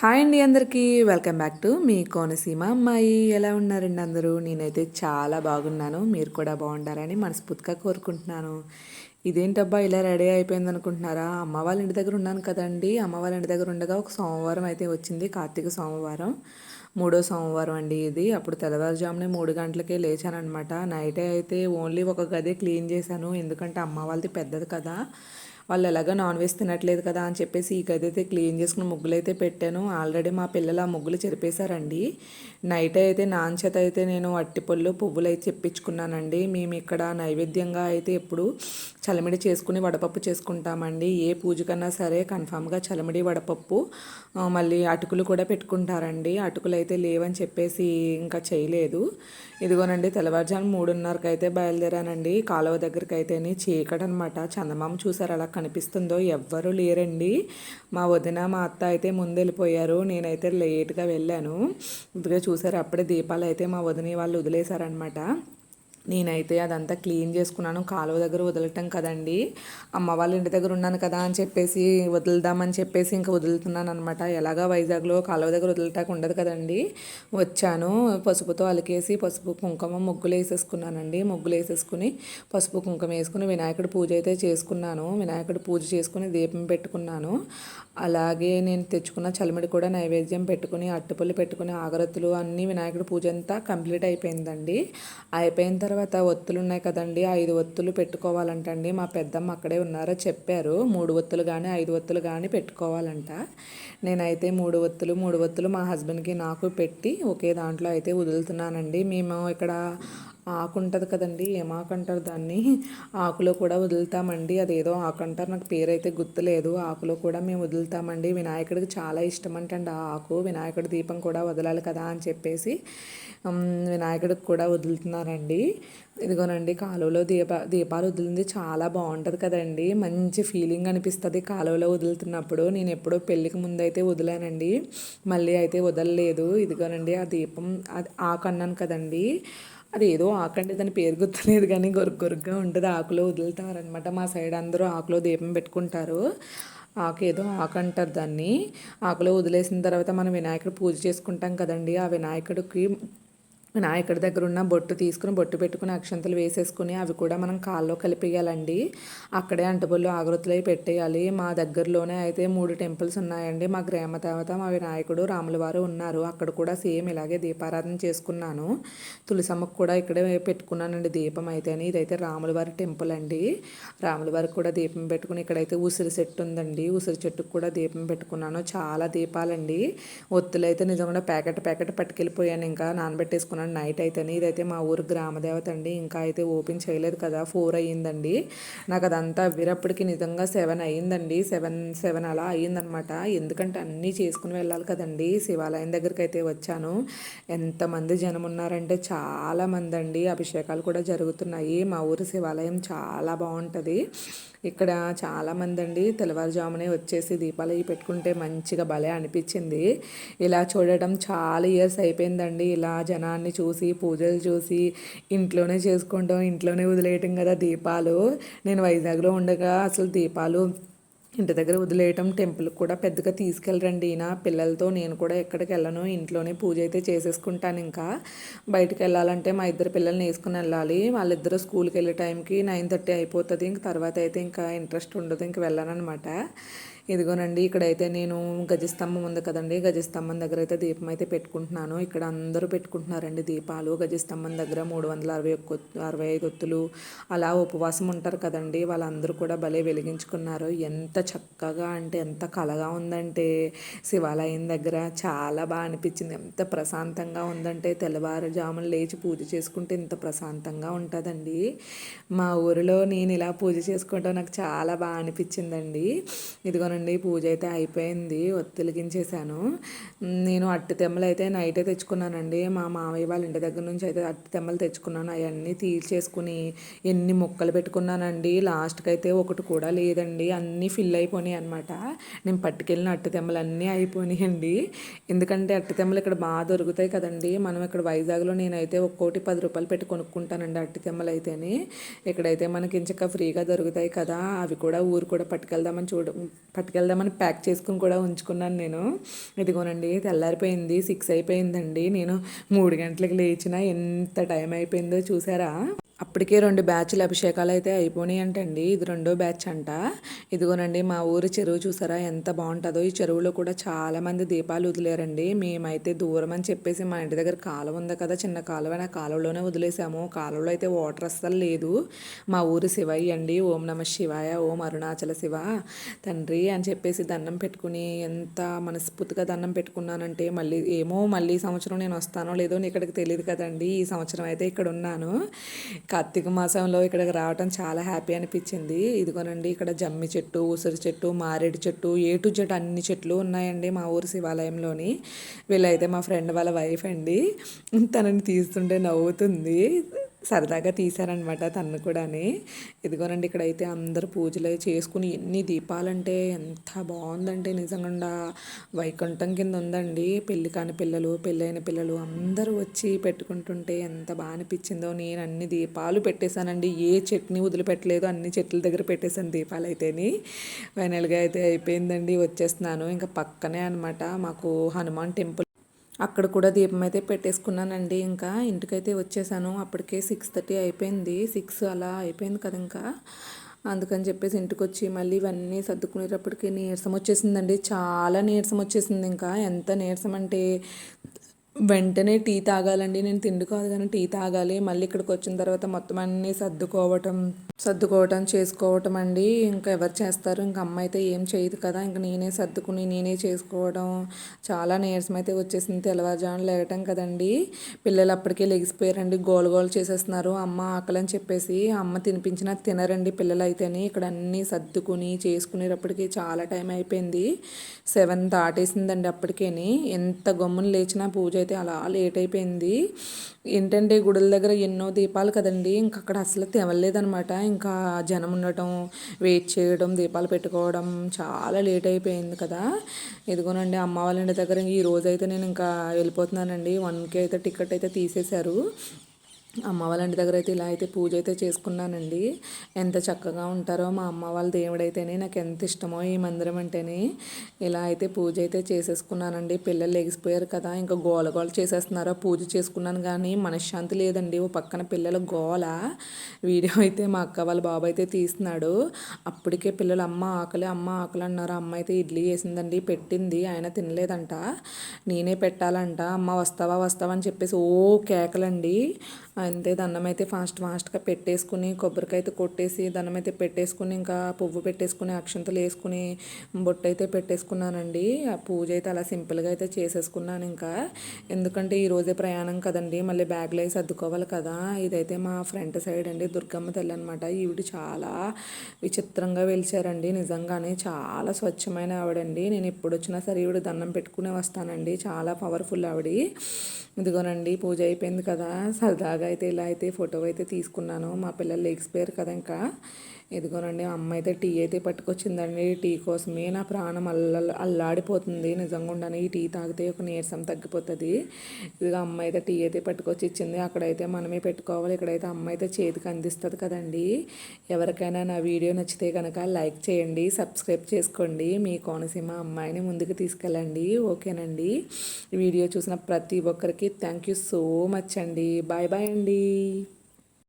Hi అండి అందరికీ welcome back to me Konaseema అమ్మాయి. ఎలా ఉన్నారండి అందరూ? నేనైతే చాలా బాగున్నాను. మీరు కూడా బాగుండాలని మనస్ఫూర్తిగా కోరుకుంటున్నాను. ఇదేంటబ్బా ఇలా రెడీ అయిపోయింది అనుకుంటున్నారా? అమ్మ వాళ్ళ ఇంటి దగ్గర ఉన్నాను కదండి. అమ్మ వాళ్ళ ఇంటి దగ్గర ఉండగా ఒక సోమవారం అయితే వచ్చింది, కార్తీక సోమవారం. మూడో సోమవారం అండి ఇది. అప్పుడు తెల్లవారుజామునే 3 గంటలకే లేచానమాట. నైటే అయితే ఓన్లీ ఒక గదే క్లీన్ చేశాను, ఎందుకంటే అమ్మ వాళ్ళది పెద్దది కదా, వాళ్ళు ఎలాగో నాన్ వెజ్ తినట్లేదు కదా అని చెప్పేసి ఈ గది అయితే క్లీన్ చేసుకుని ముగ్గులు అయితే పెట్టాను. ఆల్రెడీ మా పిల్లలు ఆ ముగ్గులు చెరిపేశారండి. నైట్ అయితే నాంచేత అయితే నేను అట్టిపళ్ళు పువ్వులు అయితే చెప్పించుకున్నానండి. మేము ఇక్కడ నైవేద్యంగా అయితే ఎప్పుడు చలమిడి చేసుకుని వడపప్పు చేసుకుంటామండి. ఏ పూజ కన్నా సరే కన్ఫామ్గా చలమిడి వడపప్పు, మళ్ళీ అటుకులు కూడా పెట్టుకుంటారండి. అటుకులు అయితే లేవని చెప్పేసి ఇంకా చేయలేదు. ఇదిగోనండి తెల్లవారుజాము 3:30కి అయితే బయలుదేరానండి. కాలువ దగ్గరికి అయితేనే చీకటి అనమాట. చందమామ చూసారు అలా కనిపిస్తుందో? ఎవ్వరూ లేరండి. మా వదిన మా అత్త అయితే ముందు వెళ్ళిపోయారు, నేనైతే లేట్గా వెళ్ళాను. ఇదిగా చూసారు, అప్పుడే దీపాలు అయితే మా వదిన వాళ్ళు వదిలేశారనమాట. నేనైతే అదంతా క్లీన్ చేసుకున్నాను. కాలువ దగ్గర వదలటం కదండి, అమ్మ వాళ్ళ ఇంటి దగ్గర ఉన్నాను కదా అని చెప్పేసి వదులుదామని చెప్పేసి ఇంకా వదులుతున్నాను అనమాట. ఎలాగా వైజాగ్లో కాలువ దగ్గర వదిలేటానికి ఉండదు కదండి. వచ్చాను, పసుపుతో అలికేసి పసుపు కుంకుమ ముగ్గులు వేసేసుకున్నానండి. ముగ్గులు వేసేసుకుని పసుపు కుంకుమ వేసుకుని వినాయకుడి పూజ అయితే చేసుకున్నాను. వినాయకుడి పూజ చేసుకుని దీపం పెట్టుకున్నాను. అలాగే నేను తెచ్చుకున్న చలిమిడి కూడా నైవేద్యం పెట్టుకుని అట్టుపల్లి పెట్టుకుని ఆగరత్తులు అన్నీ వినాయకుడి పూజ అంతా కంప్లీట్ అయిపోయిందండి. అయిపోయిన తర్వాత ఒత్తులు ఉన్నాయి కదండి, 5 ఒత్తులు పెట్టుకోవాలంటండి. మా పెద్దమ్మ అక్కడే ఉన్నారో చెప్పారు, 3 ఒత్తులు కానీ 5 ఒత్తులు కానీ పెట్టుకోవాలంట. నేనైతే 3 ఒత్తులు మా హస్బెండ్కి నాకు పెట్టి ఒకే దాంట్లో అయితే వదులుతున్నానండి. మేము ఇక్కడ ఆకు ఉంటుంది కదండి, ఏం ఆకు అంటారు దాన్ని, ఆకులో కూడా వదులుతామండి. అదేదో ఆకు అంటారు, నాకు పేరైతే గుర్తులేదు. ఆకులో కూడా మేము వదులుతామండి. వినాయకుడికి చాలా ఇష్టం అంటండి ఆ ఆకు. వినాయకుడి దీపం కూడా వదలాలి కదా అని చెప్పేసి వినాయకుడికి కూడా వదులుతున్నారండి. ఇదిగోనండి కాలువలో దీపాలు వదిలింది చాలా బాగుంటుంది కదండి. మంచి ఫీలింగ్ అనిపిస్తుంది కాలువలో వదులుతున్నప్పుడు. నేను ఎప్పుడో పెళ్ళికి ముందు అయితే వదిలానండి, మళ్ళీ అయితే వదలలేదు. ఇదిగోనండి ఆ దీపం, అది ఆకు అన్నాను కదండి, అది ఏదో ఆకండి, దాని పేరు గుర్తులేదు కానీ గొరుగ్గా ఉంటుంది. ఆకులో వదులుతారనమాట. మా సైడ్ అందరూ ఆకులో దీపం పెట్టుకుంటారు. ఆకు ఏదో ఆకు అంటారు దాన్ని. ఆకులో వదిలేసిన తర్వాత మనం వినాయకుడు పూజ చేసుకుంటాం కదండి. ఆ వినాయకుడి దగ్గర ఉన్న బొట్టు తీసుకుని బొట్టు పెట్టుకుని అక్షంతలు వేసేసుకుని అవి కూడా మనం కాల్లో కలిపేయాలండి. అక్కడే అంటుబళ్ళు ఆగరొత్తులు అవి పెట్టేయాలి. మా దగ్గరలోనే అయితే 3 టెంపుల్స్ ఉన్నాయండి. మా గ్రామ దేవత మా వినాయకుడు రాముల వారు ఉన్నారు. అక్కడ కూడా సేమ్ ఇలాగే దీపారాధన చేసుకున్నాను. తులసమ్మకు కూడా ఇక్కడే పెట్టుకున్నానండి దీపం అయితేని. ఇదైతే రాముల వారి టెంపుల్ అండి. రాముల వారికి కూడా దీపం పెట్టుకుని ఇక్కడైతే ఉసిరి చెట్టు ఉందండి, ఉసిరి చెట్టుకు కూడా దీపం పెట్టుకున్నాను. చాలా దీపాలండి. ఒత్తులు అయితే నిజంగా ప్యాకెట్ పట్టుకెళ్ళిపోయాను, ఇంకా నానబెట్టేసుకున్నాను నైట్ అయితేనే. ఇదైతే మా ఊరు గ్రామదేవత అండి. ఇంకా అయితే ఓపెన్ చేయలేదు కదా, 4 అయ్యిందండి. నాకు అదంతా అవ్వేటప్పటికి నిజంగా 7 అయ్యిందండి. 7 అలా అయ్యిందనమాట. ఎందుకంటే అన్నీ చేసుకుని వెళ్ళాలి కదండి. శివాలయం దగ్గరికి అయితే వచ్చాను. ఎంతమంది జనం ఉన్నారంటే చాలామంది అండి. అభిషేకాలు కూడా జరుగుతున్నాయి. మా ఊరు శివాలయం చాలా బాగుంటుంది. ఇక్కడ చాలామంది అండి తెల్లవారుజామునే వచ్చేసి దీపాలు అవి పెట్టుకుంటే మంచిగా భలే అనిపించింది. ఇలా చూడటం చాలా ఇయర్స్ అయిపోయిందండి. ఇలా జనాన్ని చూసి పూజలు చూసి ఇంట్లోనే చేసుకుంటాం, ఇంట్లోనే వదిలేయటం కదా దీపాలు. నేను వైజాగ్లో ఉండగా అసలు దీపాలు ఇంటి దగ్గర వదిలేయటం, టెంపుల్కి కూడా పెద్దగా తీసుకెళ్ళరండి నా పిల్లలతో. నేను కూడా ఎక్కడికి వెళ్ళను, ఇంట్లోనే పూజ అయితే చేసేసుకుంటాను. ఇంకా బయటకు వెళ్ళాలంటే మా ఇద్దరు పిల్లల్ని వేసుకుని వెళ్ళాలి. వాళ్ళిద్దరూ స్కూల్కి వెళ్ళే టైంకి 9:30 అయిపోతుంది. ఇంక తర్వాత అయితే ఇంకా ఇంట్రెస్ట్ ఉండదు, ఇంక వెళ్ళను అనమాట. ఇదిగోనండి ఇక్కడైతే నేను గజస్తంభం ఉంది కదండి, గజస్తంభం దగ్గర అయితే దీపం అయితే పెట్టుకుంటున్నాను. ఇక్కడ అందరూ పెట్టుకుంటున్నారండి దీపాలు. గజస్తంభం దగ్గర 365 ఒత్తులు అలా ఉపవాసం ఉంటారు కదండి, వాళ్ళందరూ కూడా భలే వెలిగించుకున్నారు. ఎంత చక్కగా అంటే ఎంత కళగా ఉందంటే శివాలయం దగ్గర చాలా బాగా అనిపించింది. ఎంత ప్రశాంతంగా ఉందంటే తెల్లవారుజామున లేచి పూజ చేసుకుంటే ఇంత ప్రశాంతంగా ఉంటుందండి. మా ఊరిలో నేను ఇలా పూజ చేసుకోవడం నాకు చాలా బాగా అనిపించిందండి. ఇదిగోనండి పూజ అయితే అయిపోయింది, ఒత్తిలిగించేశాను. నేను అట్టి తెమ్మలు అయితే నైటే తెచ్చుకున్నానండి. మా మామయ్య వాళ్ళ ఇంటి దగ్గర నుంచి అయితే అట్టి తెమ్మలు తెచ్చుకున్నాను. అవన్నీ తీర్చేసుకుని ఎన్ని మొక్కలు పెట్టుకున్నానండి. లాస్ట్కి అయితే ఒకటి కూడా లేదండి, అన్నీ ఫిల్ అయిపోయినాయి అనమాట. నేను పట్టుకెళ్ళిన అట్టి తెమ్మలు అన్నీ అయిపోయినాయండి. ఎందుకంటే అట్టి తెమ్మలు ఇక్కడ బాగా దొరుకుతాయి కదండి. మనం ఇక్కడ వైజాగ్లో నేనైతే ఒక్కోటి 10 రూపాయలు పెట్టి కొనుక్కుంటానండి అట్టి తెమ్మలు అయితేనే. ఇక్కడైతే మనకి ఇంచక్క ఫ్రీగా దొరుకుతాయి కదా, అవి కూడా ఊరు కూడా పట్టుకెళ్దామని ప్యాక్ చేసుకుని కూడా ఉంచుకున్నాను నేను. ఇదిగోనండి తెల్లారిపోయింది, 6 అయిపోయిందండి. నేను 3 గంటలకు లేచిన ఎంత టైం అయిపోయిందో చూసారా. అప్పటికే 2 బ్యాచ్ల అభిషేకాలు అయితే అయిపోయినాయి అంటండి. ఇది రెండో బ్యాచ్ అంట. ఇదిగోనండి మా ఊరి చెరువు చూసారా ఎంత బాగుంటుందో. ఈ చెరువులో కూడా చాలామంది దీపాలు వదిలేరండి. మేమైతే దూరం అని చెప్పేసి మా ఇంటి దగ్గర కాలువ ఉంది కదా, చిన్న కాలువ, ఆ కాలువలోనే వదిలేసాము. కాలువలో అయితే వాటర్ అస్సలు లేదు. మా ఊరి శివయ్య అండి, ఓం నమ శివాయ, ఓం అరుణాచల శివ తండ్రి అని చెప్పేసి దండం పెట్టుకుని ఎంత మనస్ఫూర్తిగా దండం పెట్టుకున్నానంటే మళ్ళీ ఈ సంవత్సరం నేను వస్తానో లేదో ఇక్కడికి తెలియదు కదండి. ఈ సంవత్సరం అయితే ఇక్కడ ఉన్నాను. కార్తీక మాసంలో ఇక్కడికి రావటం చాలా హ్యాపీ అనిపించింది. ఇదిగోనండి ఇక్కడ జమ్మి చెట్టు, ఉసిరి చెట్టు, మారేడు చెట్టు, ఏటు చెట్టు అన్ని చెట్లు ఉన్నాయండి మా ఊరు శివాలయంలోని. వీళ్ళైతే మా ఫ్రెండ్ వాళ్ళ వైఫ్ అండి. తనని తీస్తుంటే నవ్వుతుంది. సరదాగా తీశారనమాట తను కూడాని. ఇదిగోనండి ఇక్కడైతే అందరు పూజలు చేసుకుని ఎన్ని దీపాలంటే ఎంత బాగుందంటే నిజంగా వైకుంఠం కింద ఉందండి. పెళ్ళి కాని పిల్లలు, పెళ్ళైన పిల్లలు అందరూ వచ్చి పెట్టుకుంటుంటే ఎంత బాగా అనిపించిందో. నేను అన్ని దీపాలు పెట్టేశానండి, ఏ చెట్టుని వదిలిపెట్టలేదు, అన్ని చెట్ల దగ్గర పెట్టేశాను దీపాలు అయితేని. ఫైనల్గా అయితే అయిపోయిందండి, వచ్చేస్తున్నాను. ఇంకా పక్కనే అనమాట మాకు హనుమాన్ టెంపుల్, అక్కడ కూడా దీపం అయితే పెట్టేసుకున్నానండి. ఇంకా ఇంటికైతే వచ్చేసాను. అప్పటికే 6:30 అయిపోయింది, 6 అలా అయిపోయింది కదా. ఇంకా అందుకని చెప్పేసి ఇంటికి వచ్చి మళ్ళీ ఇవన్నీ సర్దుకునేటప్పటికి నీరసం వచ్చేసిందండి, చాలా నీరసం వచ్చేసింది. ఇంకా ఎంత నీరసం అంటే వెంటనే టీ తాగాలండి. నేను తిండి కాదు కానీ టీ తాగాలి. మళ్ళీ ఇక్కడికి వచ్చిన తర్వాత మొత్తం అన్నీ సర్దుకోవటం చేసుకోవటం అండి. ఇంకా ఎవరు చేస్తారు, ఇంకా అమ్మ అయితే ఏం చేయదు కదా, ఇంకా నేనే సర్దుకుని నేనే చేసుకోవడం. చాలా నీరసం అయితే వచ్చేసింది. తెల్లవారుజామున లేవటం కదండి. పిల్లలు అప్పటికే లెగిసిపోయారండి, గోల చేసేస్తున్నారు. అమ్మ ఆకలి అని చెప్పేసి అమ్మ తినిపించినా తినరండి పిల్లలు అయితేనే. ఇక్కడ అన్నీ సర్దుకుని చేసుకునేటప్పటికి చాలా టైం అయిపోయింది. 7 దాటేసిందండి అప్పటికేని. ఎంత గమ్మున లేచినా పూజ అయితే అలా లేట్ అయిపోయింది. ఏంటంటే గుడుల దగ్గర ఎన్నో దీపాలు కదండి, ఇంక అక్కడ అసలు తెవలేదనమాట. ఇంకా జనం ఉండటం, వెయిట్ చేయడం, దీపాలు పెట్టుకోవడం చాలా లేట్ అయిపోయింది కదా. ఇదిగోనండి అమ్మ వాళ్ళ ఇంటి దగ్గర ఈ రోజు అయితే నేను ఇంకా వెళ్ళిపోతున్నానండి. 1కి అయితే టికెట్ అయితే తీసేశారు. అమ్మ వాళ్ళ ఇంటి దగ్గర అయితే ఇలా అయితే పూజ అయితే చేసుకున్నానండి. ఎంత చక్కగా ఉంటారో మా అమ్మ వాళ్ళ దేవుడైతేనే, నాకు ఎంత ఇష్టమో ఈ మందిరం అంటేనే. ఇలా అయితే పూజ అయితే చేసేసుకున్నానండి. పిల్లలు లెగిసిపోయారు కదా, ఇంకా గోల చేసేస్తున్నారు. పూజ చేసుకున్నాను కానీ మనశ్శాంతి లేదండి. ఓ పక్కన పిల్లల గోల. వీడియో అయితే మా అక్క వాళ్ళ బాబు అయితే తీస్తున్నాడు. అప్పటికే పిల్లలు అమ్మ ఆకలి అన్నారు. అమ్మ అయితే ఇడ్లీ వేసిందండి, పెట్టింది. ఆయన తినలేదంట, నేనే పెట్టాలంట. అమ్మ వస్తావా అని చెప్పేసి ఓ కేకలండి. అంతే దండం అయితే ఫాస్ట్గా పెట్టేసుకుని, కొబ్బరికాయ అయితే కొట్టేసి దండం అయితే పెట్టేసుకుని, ఇంకా పువ్వు పెట్టేసుకుని, అక్షంతలు వేసుకుని, బొట్టు అయితే పెట్టేసుకున్నానండి. ఆ పూజ అయితే అలా సింపుల్గా అయితే చేసేసుకున్నాను. ఇంకా ఎందుకంటే ఈరోజే ప్రయాణం కదండి, మళ్ళీ బ్యాగ్లో వేసి సర్దుకోవాలి కదా. ఇదైతే మా ఫ్రంట్ సైడ్ అండి, దుర్గమ్మ తల్లి అనమాట. ఈవిడ చాలా విచిత్రంగా వెలిచారండి. నిజంగానే చాలా స్వచ్ఛమైన ఆవిడండి. నేను ఎప్పుడు వచ్చినా సరే ఈవిడ దండం పెట్టుకునే వస్తానండి. చాలా పవర్ఫుల్ ఆవిడ. ఇదిగోనండి పూజ అయిపోయింది కదా, సరదాగా అయితే ఇలా అయితే ఫోటో అయితే తీసుకున్నాను. మా పిల్లలు లెగిసిపోయారు కదా. ఇంకా ఇదిగోనండి అమ్మ అయితే టీ అయితే పట్టుకొచ్చిందండి. టీ కోసమే నా ప్రాణం అల్లాడిపోతుంది నిజంగా ఉండని. ఈ టీ తాగితే ఒక నీరసం తగ్గిపోతుంది. ఇదిగో అమ్మ అయితే టీ అయితే పట్టుకొచ్చి ఇచ్చింది. అక్కడైతే మనమే పెట్టుకోవాలి, ఇక్కడైతే అమ్మ అయితే చేతికి అందిస్తుంది కదండి. ఎవరికైనా నా వీడియో నచ్చితే కనుక లైక్ చేయండి, సబ్స్క్రైబ్ చేసుకోండి. మీ కోనసీమ అమ్మాయిని ముందుకు తీసుకెళ్ళండి. ఓకేనండి. ఈ వీడియో చూసిన ప్రతి ఒక్కరికి థ్యాంక్ యూ సో మచ్ అండి. బాయ్ అండి.